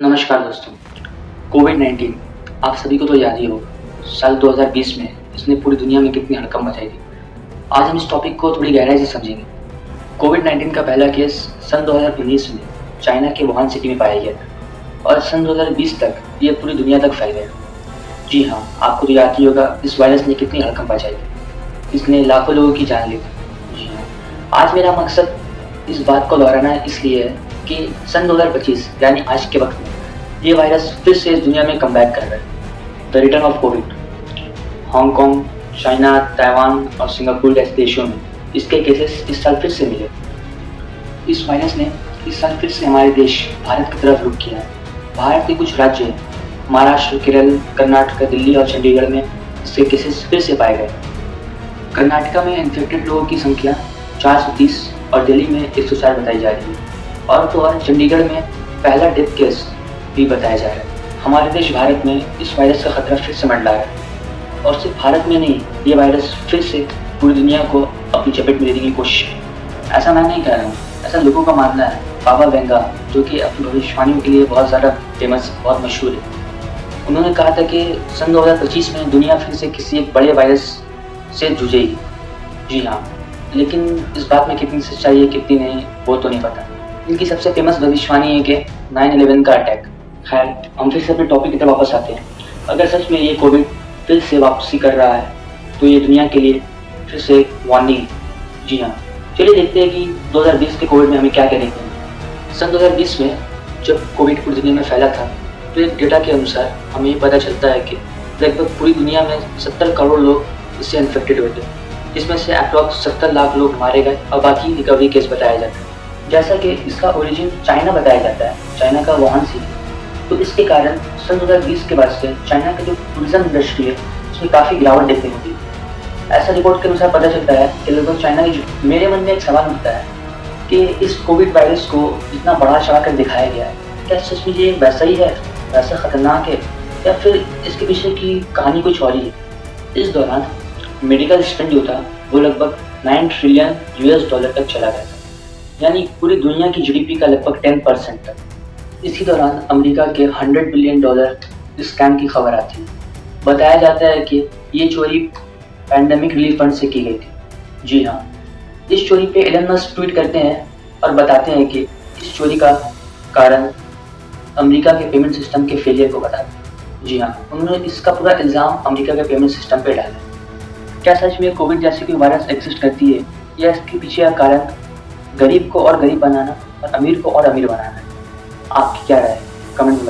नमस्कार दोस्तों। कोविड-19 आप सभी को तो याद ही होगा। साल 2020 में इसने पूरी दुनिया में कितनी हड़कंप मचाई थी। आज हम इस टॉपिक को थोड़ी गहराई से समझेंगे। कोविड-19 का पहला केस सन 2019 में चाइना के वुहान सिटी में पाया गया था और सन 2020 तक ये पूरी दुनिया तक फैल गया। जी हाँ, आपको तो याद ही होगा इस वायरस ने कितनी हड़कंप मचाई थी। इसने लाखों लोगों की जान ली थी। जी हाँ, आज मेरा मकसद इस बात को दोहराना इसलिए है कि सन 2025 यानी आज के वक्त में ये वायरस फिर से इस दुनिया में कमबैक कर रहा है। The return of Covid. Hong Kong, China, Taiwan और सिंगापुर जैसे देशों में इसके केसेस इस साल फिर से मिले। इस वायरस ने इस साल फिर से हमारे देश भारत की तरफ रुख किया है। भारत के कुछ राज्य महाराष्ट्र, केरल, कर्नाटक, दिल्ली और चंडीगढ़ में इसके केसेस फिर से पाए गए। कर्नाटका में इन्फेक्टेड लोगों की संख्या 430 और दिल्ली में 104 बताई जा रही है और तो और चंडीगढ़ में पहला डेथ केस भी बताया जा रहा है। हमारे देश भारत में इस वायरस का खतरा फिर से मंडरा रहा है और सिर्फ भारत में नहीं, ये वायरस फिर से पूरी दुनिया को अपनी चपेट में लेने की कोशिश है। ऐसा मैं नहीं कह रहा हूँ, ऐसा लोगों का मानना है। बाबा वेंगा, जो कि अपनी भविष्यवाणियों के लिए बहुत ज़्यादा फेमस, बहुत मशहूर है, उन्होंने कहा था कि सन 2025 में दुनिया फिर से किसी एक बड़े वायरस से जूझेगी। जी हाँ, लेकिन इस बात में कितनी सच्चाई है कितनी नहीं वो तो नहीं पता। इनकी सबसे फेमस भविष्यवाणी है कि 9/11 का अटैक। खैर, हम फिर से अपने टॉपिक की तरफ वापस आते हैं। अगर सच में ये कोविड फिर से वापसी कर रहा है तो ये दुनिया के लिए फिर से वार्निंग। जी हाँ, चलिए देखते हैं कि 2020 के कोविड में हमें क्या क्या देखते हैं। सन 2020 में जब कोविड पूरी दुनिया में फैला था तो एक डेटा के अनुसार हमें ये पता चलता है कि लगभग पूरी दुनिया में 70 करोड़ लोग इससे इन्फेक्टेड हुए थे, जिसमें से अप्रॉक्स 70 लाख लोग मारे गए और बाकी रिकवरी केस बताया जाता है। जैसा कि इसका ओरिजिन चाइना बताया जाता है, चाइना का वुहान सिटी। तो इसके कारण सन 2020 के बाद से चाइना की जो टूरिज्म इंडस्ट्री है उसमें काफ़ी गिरावट देखने को मिली। ऐसा रिपोर्ट के अनुसार पता चलता है कि लगभग चाइना की मेरे मन में एक सवाल उठता है कि इस कोविड वायरस को इतना बड़ा चढ़ा कर दिखाया गया है, क्या सच में ये वैसा ही है, वैसा खतरनाक है, या फिर इसके पीछे की कहानी कुछ और ही है। इस दौरान मेडिकल स्पेंड जो था वो लगभग 9 ट्रिलियन US तक चला गया था, यानी पूरी दुनिया की जीडीपी का लगभग 10% तक। इसी दौरान अमेरिका के $100 बिलियन स्कैम की खबर आती है। बताया जाता है कि ये चोरी पैंडेमिक रिलीफ फंड से की गई थी। जी हाँ, इस चोरी पे एलन मस्क ट्वीट करते हैं और बताते हैं कि इस चोरी का कारण अमेरिका के पेमेंट सिस्टम के फेलियर को बताते हैं। जी हाँ, उन्होंने इसका पूरा इल्ज़ाम अमेरिका के पेमेंट सिस्टम पे डाला। क्या सच में कोविड जैसी कोई वायरस एग्जिस्ट करती है, या इसके पीछे का कारण गरीब को और गरीब बनाना और अमीर को और अमीर बनाना है? आपकी क्या राय है? कमेंट में